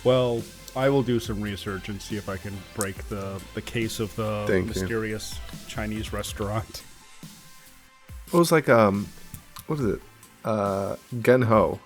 Well, I will do some research and see if I can break the case of the mysterious Chinese restaurant. It was like what is it? Genho.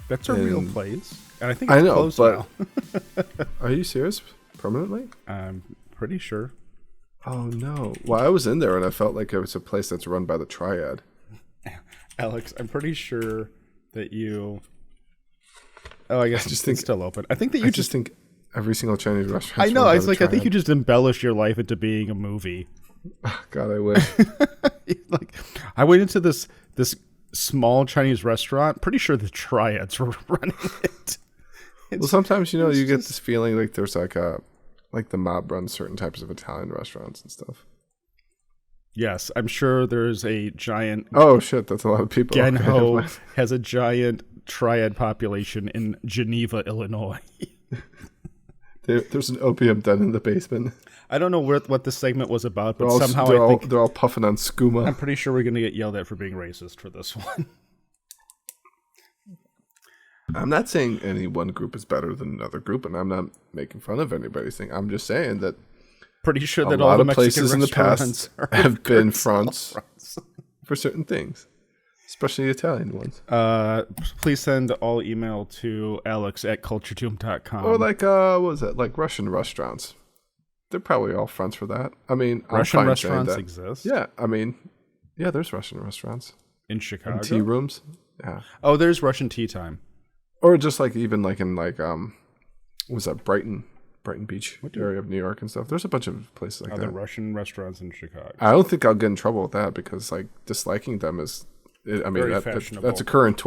That's a real place, and I think it's closed now. Are you serious? Permanently? I'm pretty sure. Oh no! Well, I was in there and I felt like it was a place that's run by the Triad. Alex, I'm pretty sure that you. Oh, I guess it's still open. I think that you just think every single Chinese restaurant. I know. It's like I think you just embellish your life into being a movie. God, I wish. Like, I went into this small Chinese restaurant. Pretty sure the Triads were running it. Well, sometimes you get this feeling like there's like the mob runs certain types of Italian restaurants and stuff. Yes, I'm sure there's a giant. Oh shit, that's a lot of people. Genho has a giant Triad population in Geneva, Illinois. There's an opium den in the basement. I don't know what this segment was about, but they're all puffing on skooma. I'm pretty sure we're going to get yelled at for being racist for this one. I'm not saying any one group is better than another group, and I'm not making fun of anybody's thing. I'm just saying that pretty sure that a all lot the of Mexican places in the past have been fronts fronts for certain things, especially Italian ones. Please send all email to alex@culturetomb.com. Or like what was it? Like Russian restaurants. They're probably all fronts for that. I mean, Russian restaurants exist. Yeah, I mean, yeah, there's Russian restaurants in Chicago. And tea rooms. Yeah. Oh, there's Russian tea time. Or just like even like in like was that Brighton Beach area of New York and stuff. There's a bunch of places like that. There Russian restaurants in Chicago? I don't think I'll get in trouble with that because like disliking them is, I mean, that's a current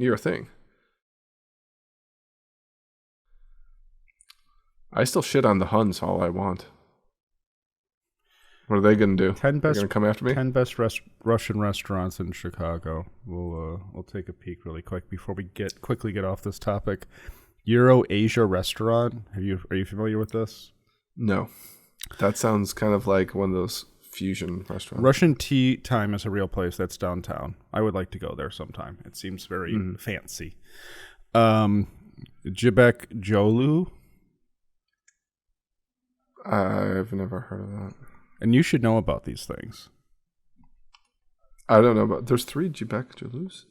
year thing. I still shit on the Huns all I want. What are they going to do? They're going to come after me? 10 best Russian restaurants in Chicago. We'll take a peek really quick before we quickly get off this topic. Euro Asia Restaurant. Are you familiar with this? No. That sounds kind of like one of those fusion restaurants. Russian Tea Time is a real place that's downtown. I would like to go there sometime. It seems very fancy. Jibek Jolu. I've never heard of that. And you should know about these things. I don't know about. There's 3 Jibek Jolus.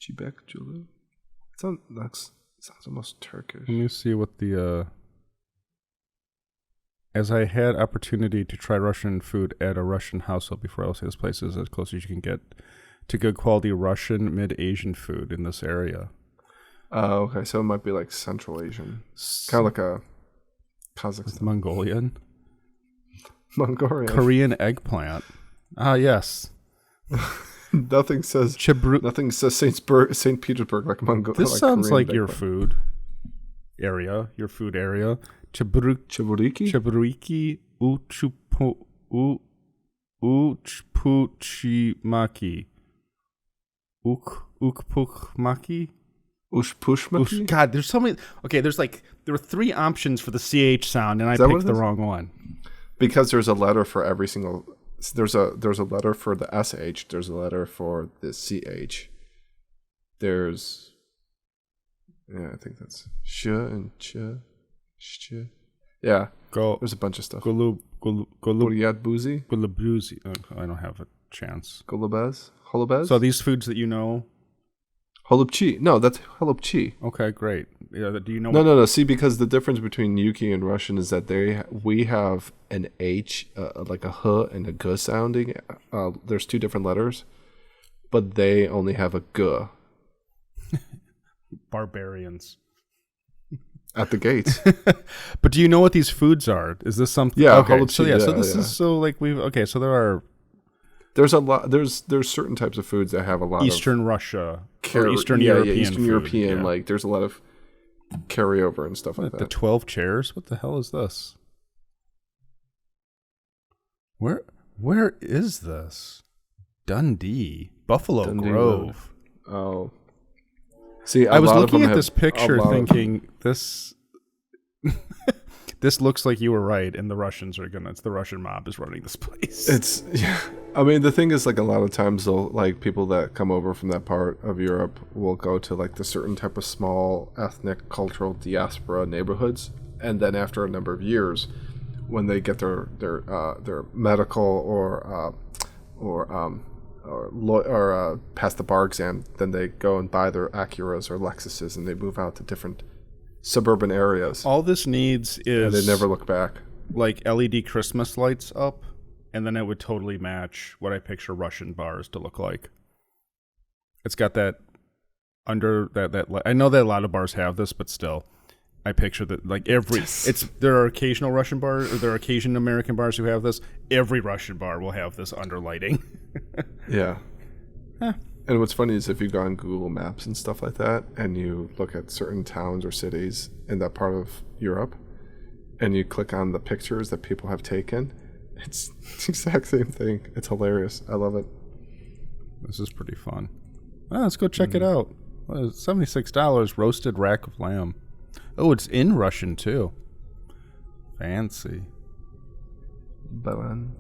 Jibek Jolu. That sounds almost Turkish. Let me see what the. As I had opportunity to try Russian food at a Russian household before, I'll say this place is as close as you can get to good quality Russian mid-Asian food in this area. Oh, okay. So it might be like Central Asian, kind of like a Kazakhstan, Mongolian. Korean eggplant. Ah, yes. Nothing says St. Petersburg like Mongolia. This sounds like your food area. Chaburiki uchpuchimaki. Ukpukmaki. Ushpushmaki? God, there's so many. Okay, there were 3 options for the CH sound, and I picked the wrong one. Because there's a letter for every single. There's a letter for the SH. There's a letter for the CH. There's. Yeah, I think that's sh and ch. Yeah. There's a bunch of stuff. Gulabuzzi. Oh, I don't have a chance. Holubez? So these foods that you know. Holubchi. No, that's Holubchi. Okay, great. Do you know? No. See, because the difference between Yuki and Russian is that we have an H, like a H and a G sounding. There's 2 different letters, but they only have a G. Barbarians. At the gates. But do you know what these foods are? Is this something? Yeah. Okay. Holubchi, So there are. There's a lot. There's certain types of foods that have a lot Eastern of Russia, or Eastern European, Eastern food. European. Like there's a lot of carryover and stuff like that. The 12 chairs. What the hell is this? Where is this? Dundee, Buffalo Grove. Road. Oh, see, I was looking at this picture, thinking this. This looks like you were right, and it's the Russian mob is running this place. It's yeah. I mean, the thing is, like, a lot of times they'll like people that come over from that part of Europe will go to like the certain type of small ethnic cultural diaspora neighborhoods, and then after a number of years, when they get their medical or pass the bar exam, then they go and buy their Acuras or Lexuses, and they move out to different suburban areas. All this needs is and they never look back. Like LED Christmas lights up, and then it would totally match what I picture Russian bars to look like. It's got that under that. I know that a lot of bars have this, but still, I picture that like there are occasional Russian bars, or there are occasional American bars who have this. Every Russian bar will have this under lighting. Yeah. Huh. And what's funny is if you go on Google Maps and stuff like that, and you look at certain towns or cities in that part of Europe, and you click on the pictures that people have taken, it's the exact same thing. It's hilarious. I love it. This is pretty fun. Well, let's go check it out. $76 roasted rack of lamb. Oh, it's in Russian too. Fancy. Balanche.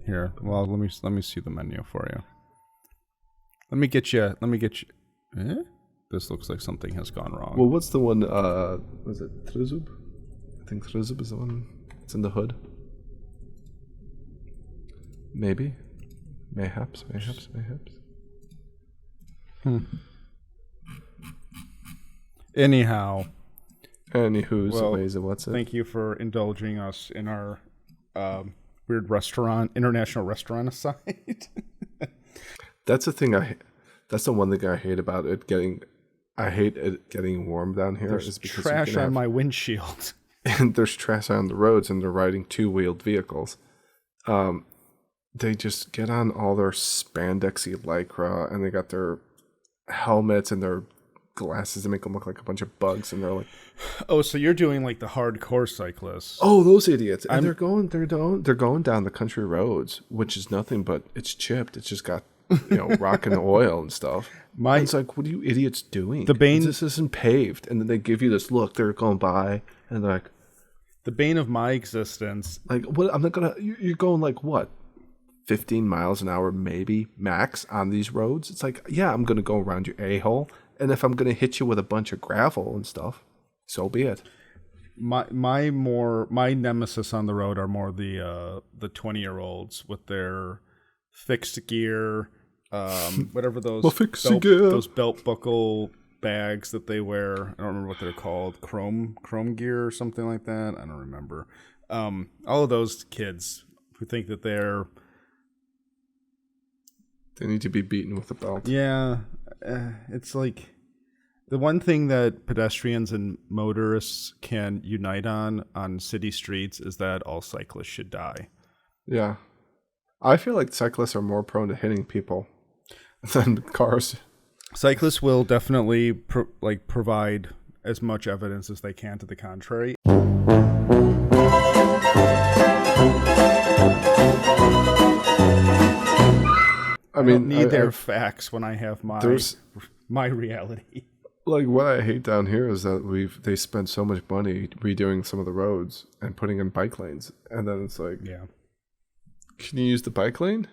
Here, well, let me see the menu for you. Let me get you. This looks like something has gone wrong. Well, what's the one? Was it Trezub? I think Trezub is the one. It's in the hood. Maybe. Mayhaps. Anyhow. Anywho's, what's it? Thank you for indulging us in our weird international restaurant aside. That's the thing that's the one thing I hate about it I hate it getting warm down here. There's trash on my windshield. And there's trash on the roads, and they're riding two-wheeled vehicles. They just get on all their spandexy lycra, and they got their helmets and their glasses that make them look like a bunch of bugs, and they're like, oh, so you're doing like the hardcore cyclists. Oh, those idiots. And they're going down the country roads, which is nothing but it's chipped. It's just got rock and oil and stuff. And it's like, what are you idiots doing? This isn't paved. And then they give you this look. They're going by, and they're like, the bane of my existence. Like, what? I'm not gonna. You're going like what? 15 miles an hour, maybe max on these roads. It's like, yeah, I'm gonna go around your a-hole, and if I'm gonna hit you with a bunch of gravel and stuff, so be it. My nemesis on the road are more the 20-year-olds with their fixed gear. Whatever those those belt buckle bags that they wear. I don't remember what they're called. Chrome gear or something like that. I don't remember. All of those kids who think that they need to be beaten with a belt. Yeah, it's like the one thing that pedestrians and motorists can unite on city streets is that all cyclists should die. Yeah, I feel like cyclists are more prone to hitting people than cars. Cyclists will definitely provide as much evidence as they can to the contrary. I don't need their facts when I have my reality. Like, what I hate down here is that they spent so much money redoing some of the roads and putting in bike lanes, and then it's like, yeah, can you use the bike lane?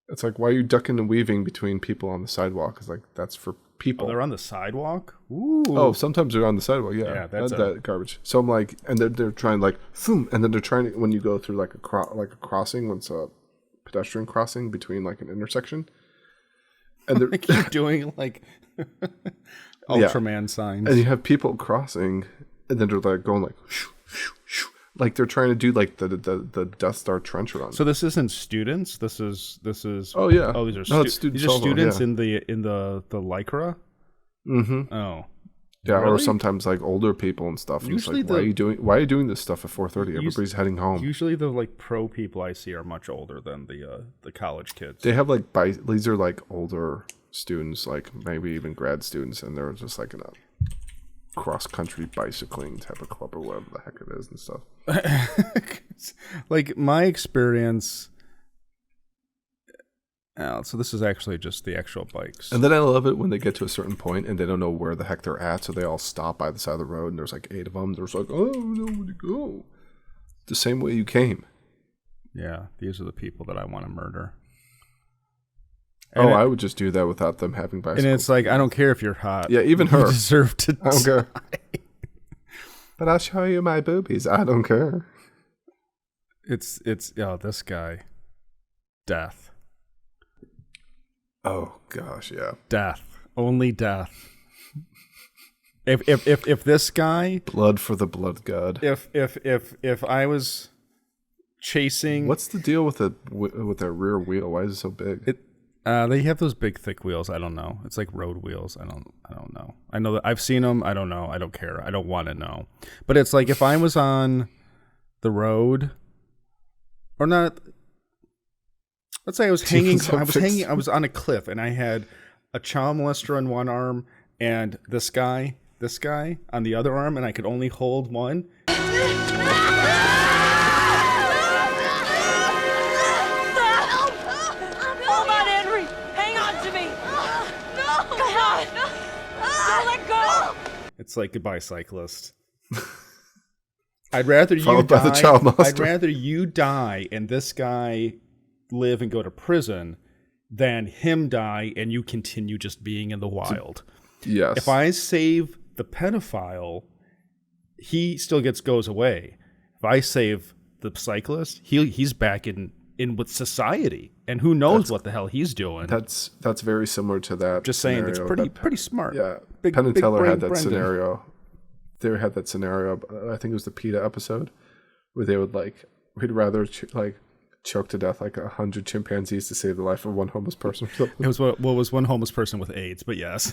It's like, why are you ducking and weaving between people on the sidewalk? It's like, that's for people. Oh, they're on the sidewalk? Ooh. Oh, sometimes they're on the sidewalk. Yeah, that's that garbage. So I'm like, and they're trying like, boom, and then they're trying to, when you go through like a crossing, when it's a pedestrian crossing between like an intersection, and they're keep doing like Ultraman signs, and you have people crossing, and then they're like going like, shoo, shoo, shoo. Like they're trying to do like the Death Star trench run. So this isn't students. This is. Oh yeah. Oh, these are students. These are students in the lycra. Mm-hmm. Oh. Yeah, really? Or sometimes like older people and stuff. Usually, like, why are you doing this stuff at 4:30? Everybody's heading home. Usually, the like pro people I see are much older than the college kids. They have like these are like older students, like maybe even grad students, and they're just like in a cross-country bicycling type of club or whatever the heck it is and stuff. Like my experience, So this is actually just the actual bikes. And then I love it when they get to a certain point and they don't know where the heck they're at, so they all stop by the side of the road, and there's like 8 of them. There's like, oh, nowhere to go. The same way you came. Yeah, these are the people that I want to murder. I would just do that without them having bicycles. And it's like, I don't care if you're hot. Yeah, even her. You deserve to I don't care. But I'll show you my boobies. I don't care. It's this guy. Death. Oh gosh, yeah. Death. Only death. If this guy, blood for the blood god. If I was chasing, what's the deal with their rear wheel? Why is it so big? They have those big thick wheels. I don't know. It's like road wheels. I don't know. I know that I've seen them. I don't know. I don't care. I don't want to know. But it's like if I was on the road, or not. Let's say I was hanging. I was on a cliff, and I had a child molester on one arm and this guy on the other arm, and I could only hold one. It's like goodbye, cyclist. I'd rather you die. I'd rather you die and this guy live and go to prison than him die and you continue just being in the wild. Yes. If I save the pedophile, he still goes away. If I save the cyclist, he's back in with society, and who knows what the hell he's doing. That's very similar to that. Just saying, that's pretty smart. Yeah, Penn and Teller had that scenario. They had that scenario. I think it was the PETA episode where they would we'd rather choke to death 100 chimpanzees to save the life of one homeless person. Or something. It was one homeless person with AIDS, but yes.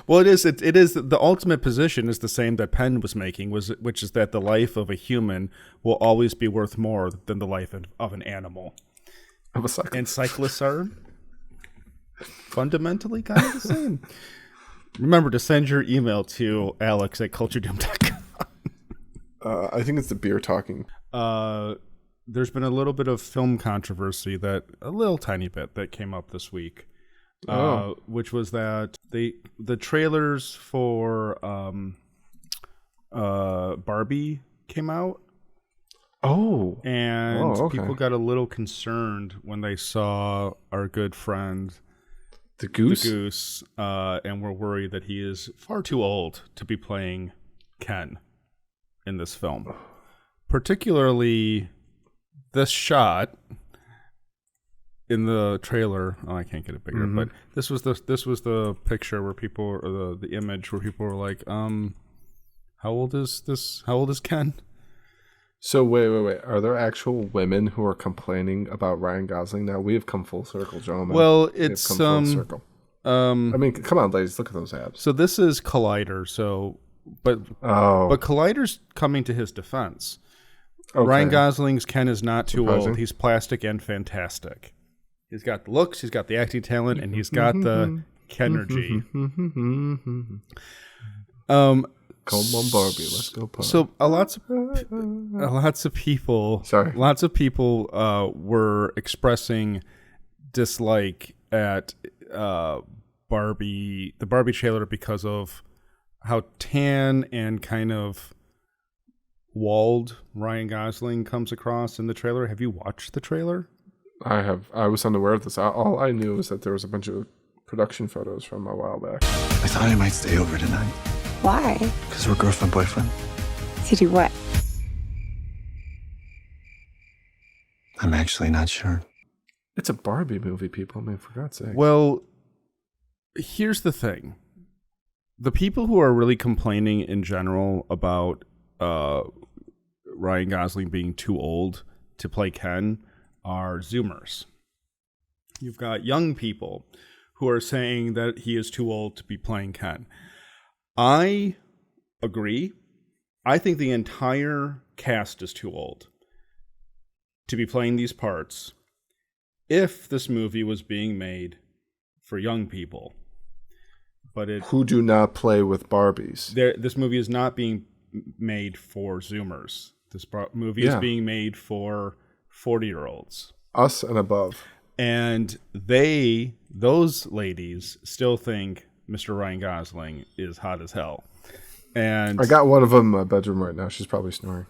Well, it is the ultimate position is the same that Penn was making, which is that the life of a human will always be worth more than the life of an animal. Of a cyclist. And cyclists are fundamentally kind of the same. Remember to send your email to alex@culturedoom.com. I think it's the beer talking. There's been a little bit of film controversy a little tiny bit that came up this week, which was that the trailers for Barbie came out. Oh, and people got a little concerned when they saw our good friend the goose, and were worried that he is far too old to be playing Ken in this film, particularly. This shot in the trailer. Oh, I can't get it bigger, but this was the picture where people, or the image where people were like, "How old is this? How old is Ken?" So wait. Are there actual women who are complaining about Ryan Gosling now? We have come full circle, gentlemen. Well, it's full circle. I mean, come on, ladies, look at those abs. So this is Collider. But Collider's coming to his defense. Okay. Ryan Gosling's Ken is not too old. He's plastic and fantastic. He's got the looks, he's got the acting talent, and he's got the Kenergy. Come on, Barbie, let's go party. So lots of people were expressing dislike at the Barbie trailer because of how tan and kind of walled Ryan Gosling comes across in the trailer. Have you watched the trailer? I have. I was unaware of this. All I knew was that there was a bunch of production photos from a while back. I thought I might stay over tonight. Why? Because we're girlfriend, boyfriend. To do what? I'm actually not sure. It's a Barbie movie, people. I mean, for God's sake. Well, here's the thing. The people who are really complaining in general about Ryan Gosling being too old to play Ken are Zoomers. You've got young people who are saying that he is too old to be playing Ken. I agree. I think the entire cast is too old to be playing these parts if this movie was being made for young people. But who do not play with Barbies. This movie is not being made for Zoomers. This movie is being made for 40-year-olds. Us and above. And those ladies still think Mr. Ryan Gosling is hot as hell. And I got one of them in my bedroom right now. She's probably snoring.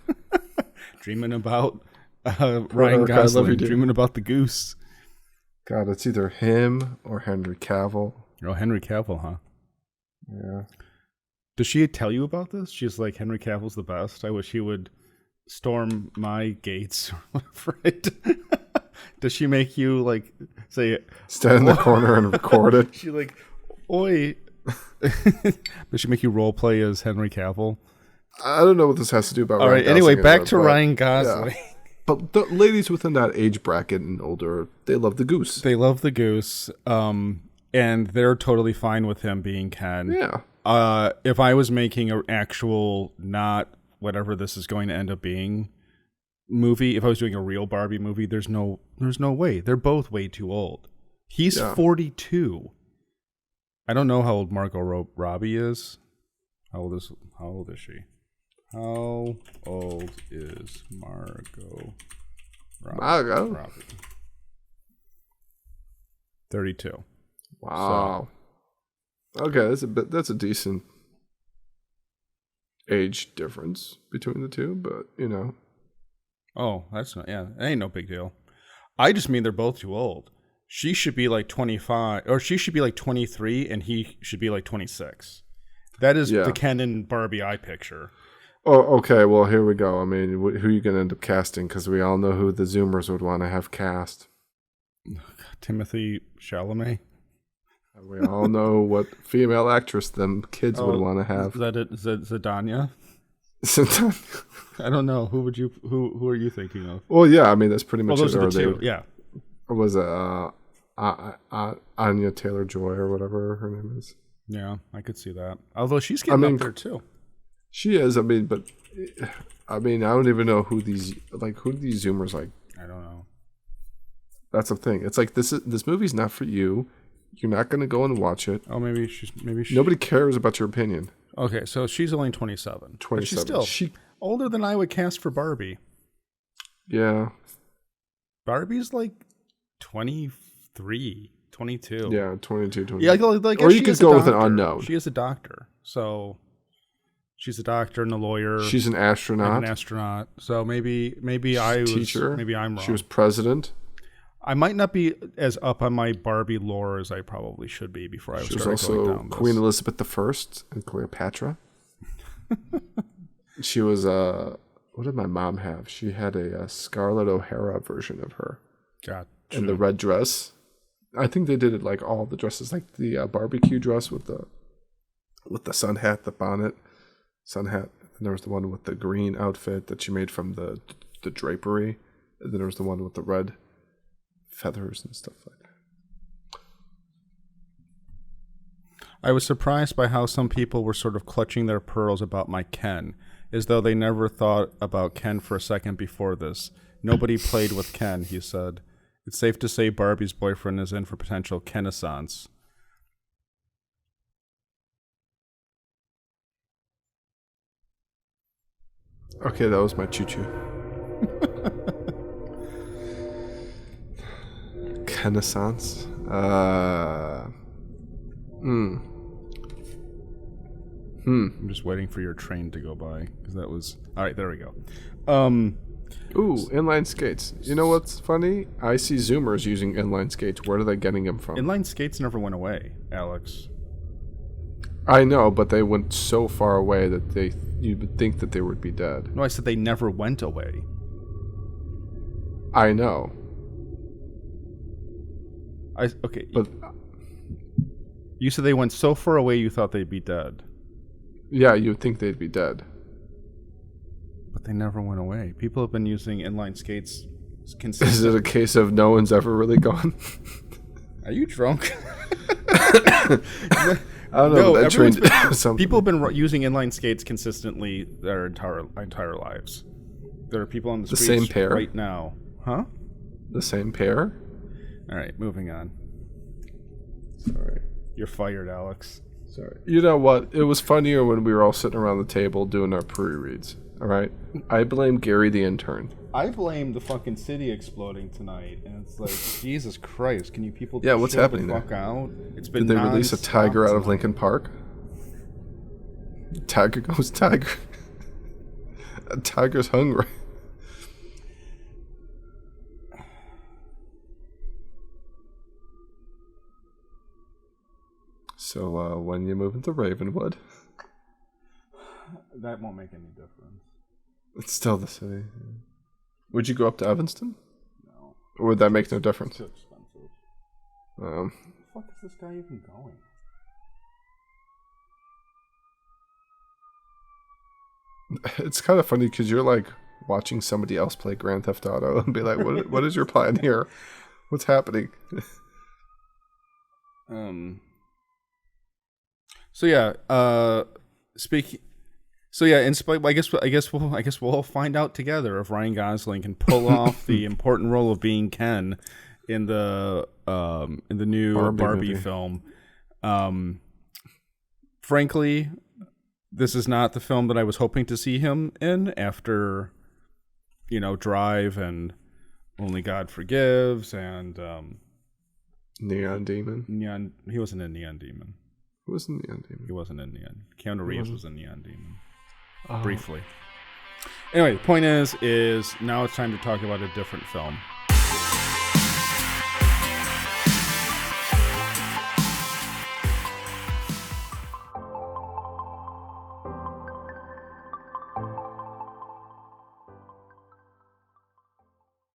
Dreaming about Ryan Gosling, dreaming about the goose. God, it's either him or Henry Cavill. Oh, Henry Cavill, huh? Yeah. Does she tell you about this? She's like, Henry Cavill's the best. I wish he would storm my gates. Does she make you like say stand in the corner and record it? She like, oi. Does she make you role play as Henry Cavill? I don't know what this has to do about All Ryan right, anyway, Gosling back to Ryan Gosling. Yeah. But the ladies within that age bracket and older, they love the goose. They love the goose, and they're totally fine with him being Ken. Yeah. If I was making an actual, not whatever this is going to end up being, movie, if I was doing a real Barbie movie, there's no way. They're both way too old. He's 42. I don't know how old Margot Robbie is. How old is she? How old is Margot Robbie? 32. Wow. So. Okay, that's a decent age difference between the two, but you know. Oh, that's not. Yeah, that ain't no big deal. I just mean they're both too old. She should be like 25, or she should be like 23, and he should be like 26. That is the Ken and Barbie I picture. Oh, okay. Well, here we go. I mean, who are you going to end up casting? Because we all know who the Zoomers would want to have cast. Timothy Chalamet. We all know what female actress them kids would want to have. Is that it? Zidania? I don't know. Who are you thinking of? Well, yeah. I mean, that's pretty much those are the two. Yeah. Or was it Anya Taylor-Joy or whatever her name is? Yeah, I could see that. Although she's getting up there too. She is. I mean, I don't even know who these Zoomers like. I don't know. That's the thing. It's like this movie's not for you. You're not going to go and watch it. Oh, maybe she. Nobody cares about your opinion. Okay, so she's only 27. 27. But she's still older than I would cast for Barbie. Yeah. Barbie's like 23, 22. Yeah, 22, 23. Yeah, like or you could go with an unknown. She is a doctor, so she's a doctor and a lawyer. She's an astronaut. So maybe I was teacher. Maybe I'm wrong. She was president. I might not be as up on my Barbie lore as I probably should be before I was going down this. She was also Queen Elizabeth I and Cleopatra. She was what did my mom have? She had a Scarlett O'Hara version of her. Gotcha. In the red dress. I think they did it like all the dresses, like the barbecue dress with the sun hat, the bonnet, sun hat. And there was the one with the green outfit that she made from the drapery. And then there was the one with the red feathers and stuff like that. I was surprised by how some people were sort of clutching their pearls about my Ken, as though they never thought about Ken for a second before this. Nobody played with Ken, he said. It's safe to say Barbie's boyfriend is in for potential Kenaissance. Okay, that was my choo-choo. Renaissance. I'm just waiting for your train to go by because that was all right. There we go. Ooh, inline skates. You know what's funny? I see Zoomers using inline skates. Where are they getting them from? Inline skates never went away, Alex. I know, but they went so far away that you would think that they would be dead. No, I said they never went away. I know. Okay. But you said they went so far away you thought they'd be dead. Yeah, you would think they'd be dead. But they never went away. People have been using inline skates consistently. Is it a case of no one's ever really gone? Are you drunk? I don't know. No, that trained people have been using inline skates consistently their entire lives. There are people on the streets same pair right now. Huh? The same pair? All right, moving on. Sorry. You're fired, Alex. Sorry. You know what? It was funnier when we were all sitting around the table doing our pre-reads. All right? I blame Gary the intern. I blame the fucking city exploding tonight, and it's like, Jesus Christ, can you people Yeah, what's happening the fuck there? out? It's been Did they release a tiger out of Lincoln Park? Tiger goes tiger. A tiger's hungry. So, when you move into Ravenwood? That won't make any difference. It's still the city. Would you go up to Evanston? No. Or would that make no difference? It's too expensive. Where the fuck is this guy even going? It's kind of funny because you're like watching somebody else play Grand Theft Auto and be like, what is your plan here? What's happening? So yeah, speaking. So yeah, I guess we'll find out together if Ryan Gosling can pull off the important role of being Ken in the new Barbie film. Frankly, this is not the film that I was hoping to see him in after, Drive and Only God Forgives and Neon Demon. He wasn't in Neon Demon. Who was in Neon Demon? He wasn't in Neon. Keanu Reeves was in Neon Demon. Briefly. Anyway, the point is now it's time to talk about a different film.